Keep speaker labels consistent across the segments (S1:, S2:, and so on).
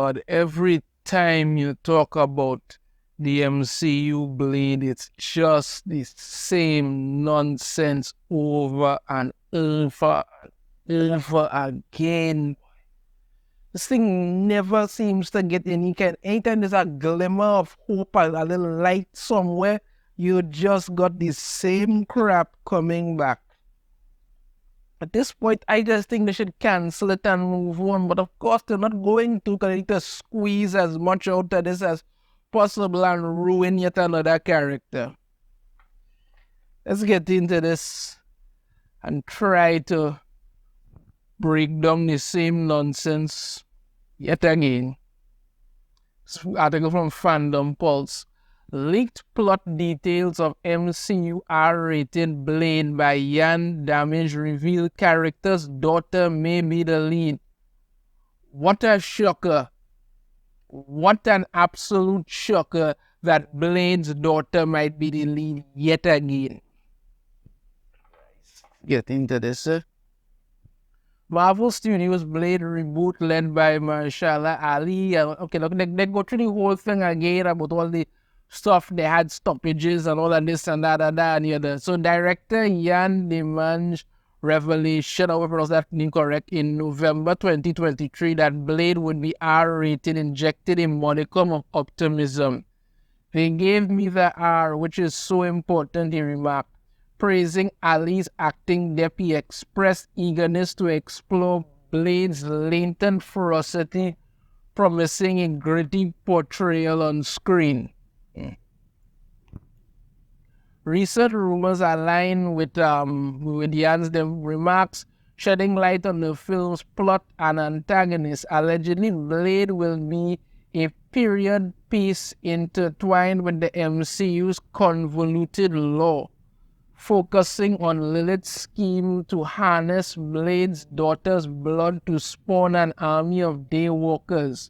S1: God, every time you talk about the MCU Blade, it's just the same nonsense over and over and over again. This thing never seems to get anytime there's a glimmer of hope, a little light somewhere, you just got the same crap coming back. At this point, I just think they should cancel it and move on. But of course, they're not going to, because they need to squeeze as much out of this as possible and ruin yet another character. Let's get into this and try to break down the same nonsense yet again. This article from Fandom Pulse. Leaked plot details of MCU R-rated Blade by Yan Damage reveal character's daughter may be the lead. What a shocker. What an absolute shocker that Blade's daughter might be the lead yet again. Get into this, sir. Marvel Studios Blade reboot led by Mahershala Ali. Okay, look, they go through the whole thing again about all the stuff, they had stoppages and all of this and that and the other. So director Yan Damage revelation, however, was that incorrect, in November 2023 that Blade would be R-rated, injected a modicum of optimism. They gave me the R, which is so important, he remarked. Praising Ali's acting depth, he expressed eagerness to explore Blade's latent ferocity, promising a gritty portrayal on screen. Recent rumors align with Yan's remarks, shedding light on the film's plot and antagonist. Allegedly, Blade will be a period piece intertwined with the MCU's convoluted lore, focusing on Lilith's scheme to harness Blade's daughter's blood to spawn an army of Daywalkers.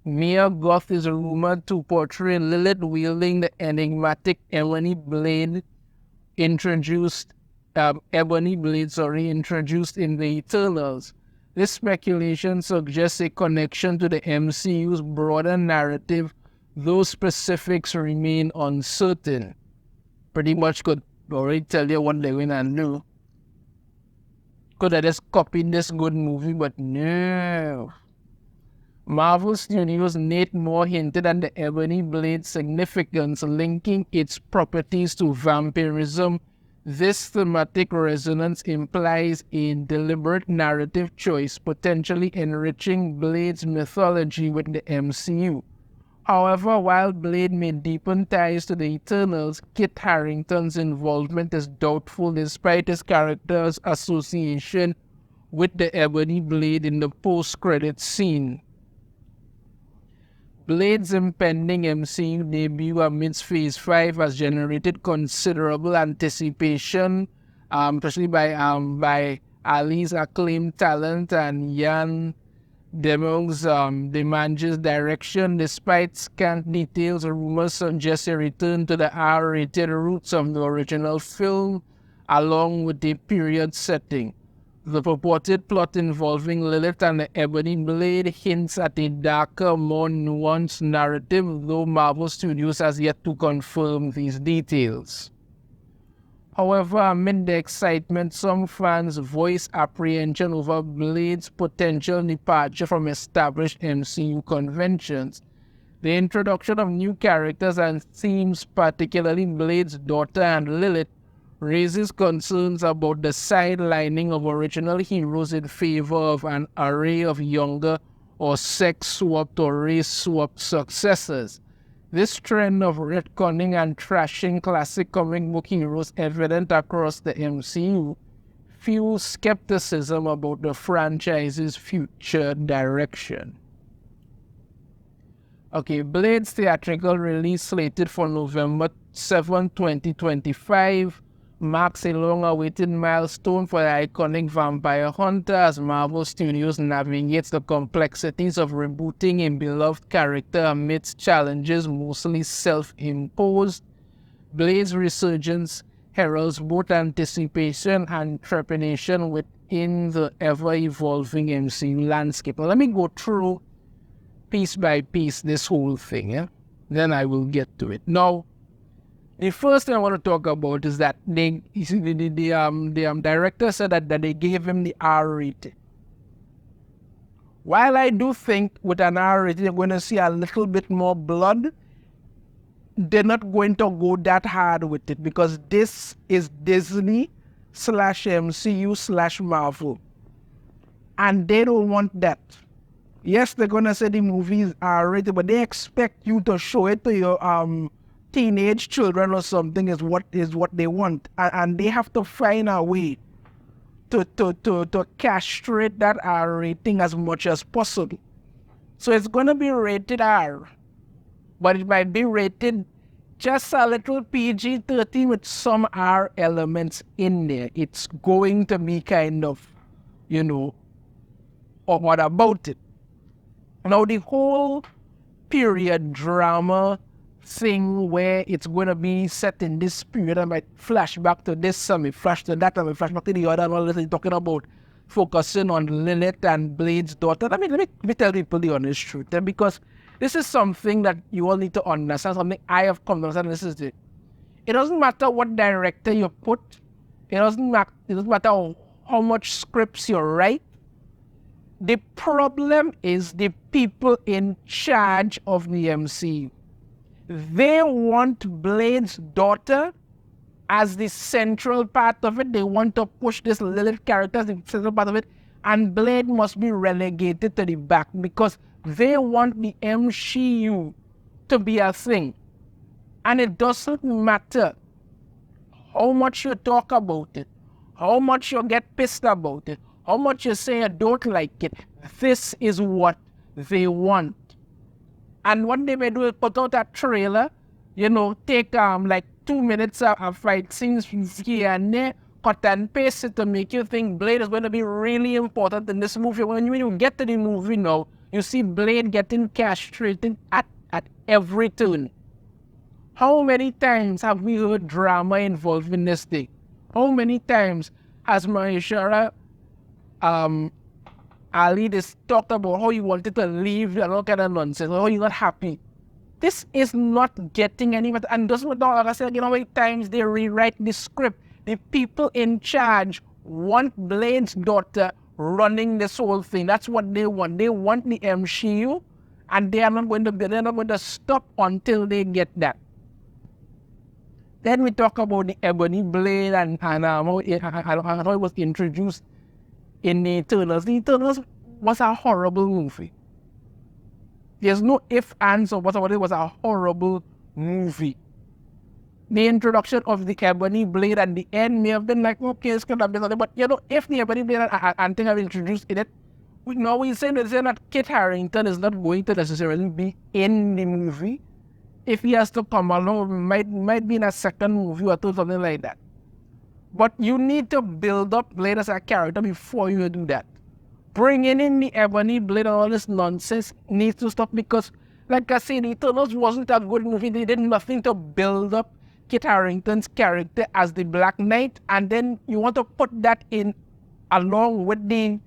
S1: Mia Goth is rumored to portray Lilith wielding the enigmatic Ebony Blade introduced in the Eternals. This speculation suggests a connection to the MCU's broader narrative, though specifics remain uncertain. Pretty much could already tell you what they're going to do. Could have just copied this good movie, but no. Marvel Studios' Nate Moore hinted at the Ebony Blade's significance, linking its properties to vampirism. This thematic resonance implies a deliberate narrative choice, potentially enriching Blade's mythology with the MCU. However, while Blade may deepen ties to the Eternals, Kit Harington's involvement is doubtful despite his character's association with the Ebony Blade in the post-credits scene. Blade's impending MCU debut amidst Phase 5 has generated considerable anticipation, especially by Ali's acclaimed talent and Yan Damage's direction. Despite scant details, rumors suggest a return to the R-rated roots of the original film, along with a period setting. The purported plot involving Lilith and the Ebony Blade hints at a darker, more nuanced narrative, though Marvel Studios has yet to confirm these details. However, amid the excitement, some fans voice apprehension over Blade's potential departure from established MCU conventions. The introduction of new characters and themes, particularly Blade's daughter and Lilith, raises concerns about the sidelining of original heroes in favor of an array of younger or sex-swapped or race-swapped successors. This trend of retconning and trashing classic comic book heroes evident across the MCU fuels skepticism about the franchise's future direction. Okay, Blade's theatrical release slated for November 7, 2025 marks a long-awaited milestone for the iconic vampire hunter as Marvel Studios navigates the complexities of rebooting a beloved character amidst challenges mostly self-imposed. Blade's resurgence heralds both anticipation and trepidation within the ever-evolving MCU landscape. Now, let me go through piece by piece this whole thing, yeah? Then I will get to it. Now, the first thing I want to talk about is that the director said that they gave him the R rating. While I do think with an R rating, you're going to see a little bit more blood, they're not going to go that hard with it because this is Disney / MCU / Marvel. And they don't want that. Yes, they're going to say the movies are rated, but they expect you to show it to your teenage children or something is what they want. And they have to find a way to castrate that R rating as much as possible. So it's going to be rated R, but it might be rated just a little PG-13 with some R elements in there. It's going to be kind of, or what about it? Now, the whole period drama thing where it's going to be set in this period, I might flash back to this, I might flash to that, I might flash back to the other, and all this, talking about focusing on Lilith and Blade's daughter. Let me tell people the honest truth, because this is something that you all need to understand, something I have come to understand. This is it. It doesn't matter what director you put, it doesn't matter how much scripts you write. The problem is the people in charge of the MCU. They want Blade's daughter as the central part of it. They want to push this Lilith character as the central part of it. And Blade must be relegated to the back because they want the MCU to be a thing. And it doesn't matter how much you talk about it, how much you get pissed about it, how much you say you don't like it. This is what they want. And what they may do is put out a trailer, take like 2 minutes of fight scenes here and there, cut and paste it to make you think Blade is going to be really important in this movie. When you get to the movie now, you see Blade getting castrated at every turn. How many times have we heard drama involved in this thing? How many times has Maheshwara Ali just talked about how he wanted to leave and all kind of nonsense, how he's not happy. This is not getting any better. And doesn't matter, like I said, how many times they rewrite the script. The people in charge want Blade's daughter running this whole thing. That's what they want. They want the MCU, and they're not going to stop until they get that. Then we talk about the Ebony Blade and how it was introduced in the Eternals. The Eternals was a horrible movie. There's no ifs, ands, or whatever. It was a horrible movie. The introduction of the Ebony Blade at the end may have been like, okay, it's going to be something. But, if the Ebony Blade and thing have introduced in it, we say that Kit Harington is not going to necessarily be in the movie. If he has to come along, might be in a second movie or something like that. But you need to build up Blade as a character before you do that. Bringing in the Ebony Blade and all this nonsense needs to stop because, like I said, the Eternals wasn't a good movie. They did nothing to build up Kit Harington's character as the Black Knight, and then you want to put that in along with the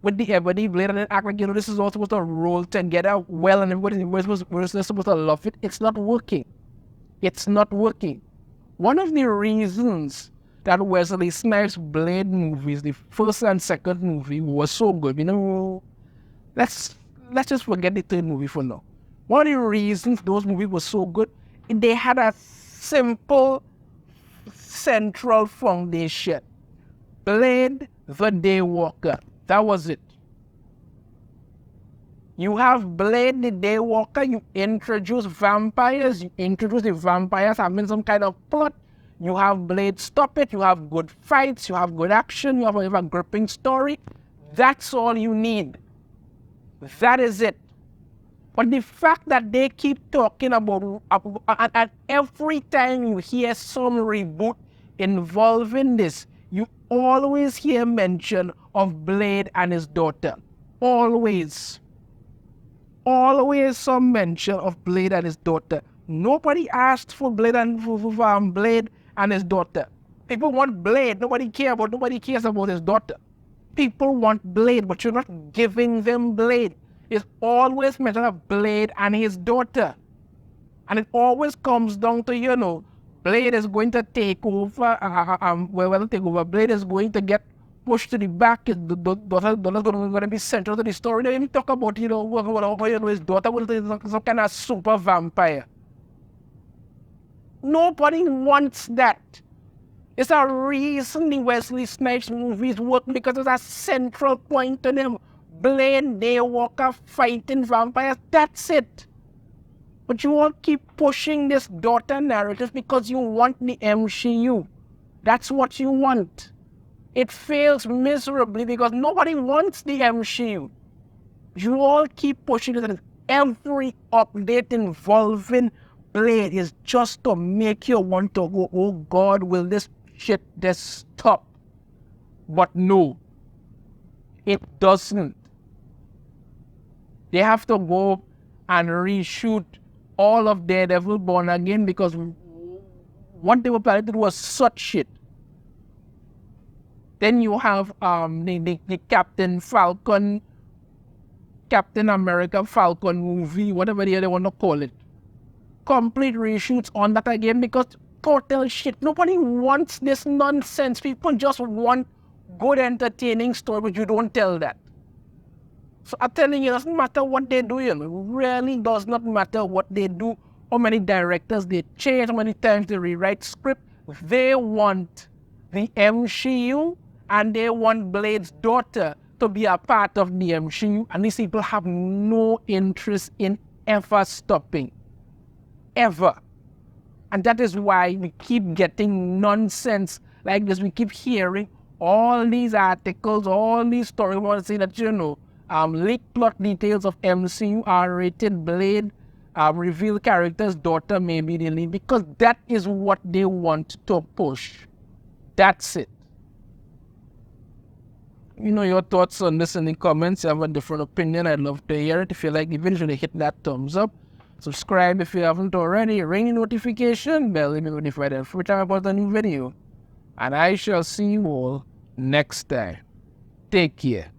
S1: Ebony Blade and then act like, this is all supposed to roll together well and we're supposed to love it. It's not working. It's not working. One of the reasons that Wesley Snipes' Blade movies, the first and second movie, was so good. Let's just forget the third movie for now. One of the reasons those movies were so good, they had a simple central foundation. Blade the Daywalker. That was it. You have Blade the Daywalker, you introduce vampires, you introduce the vampires having some kind of plot. You have Blade stop it, you have good fights, you have good action, you have a gripping story. That's all you need. That is it. But the fact that they keep talking about and every time you hear some reboot involving this, you always hear mention of Blade and his daughter. Always. Always some mention of Blade and his daughter. Nobody asked for Blade and his daughter. People want Blade. Nobody cares about his daughter. People want Blade, but you're not giving them Blade. It's always Metal Blade and his daughter. And it always comes down to, Blade is going to take over, take over. Blade is going to get pushed to the back. The daughter's going to be central to the story. Then you talk about, his daughter will be some kind of super vampire. Nobody wants that. It's a reason the Wesley Snipes movies work, because it's a central point to them. Blade, Daywalker, fighting vampires, that's it. But you all keep pushing this daughter narrative because you want the MCU. That's what you want. It fails miserably because nobody wants the MCU. You all keep pushing it. Every update involving Blade is just to make you want to go, oh God, will this shit just stop? But no, it doesn't. They have to go and reshoot all of Daredevil Born Again because what they were planning to do was such shit. Then you have the Captain America Falcon movie, whatever they want to call it. Complete reshoots on that again because total shit. Nobody wants this nonsense. People just want good entertaining story, but you don't tell that. So I'm telling you, it doesn't matter what they do, It really does not matter what they do, how many directors they change, how many times they rewrite script. They want the MCU and they want Blade's daughter to be a part of the MCU, and these people have no interest in ever stopping. Ever. And that is why we keep getting nonsense like this. We keep hearing all these articles, all these stories about saying that, leaked plot details of MCU, R-rated Blade, reveal character's daughter may be the lead, because that is what they want to push. That's it. Your thoughts on this in the comments. You have a different opinion, I'd love to hear it. If you like the video, hit that thumbs up. Subscribe if you haven't already. Ring the notification bell to be notified every time I post a new video. And I shall see you all next time. Take care.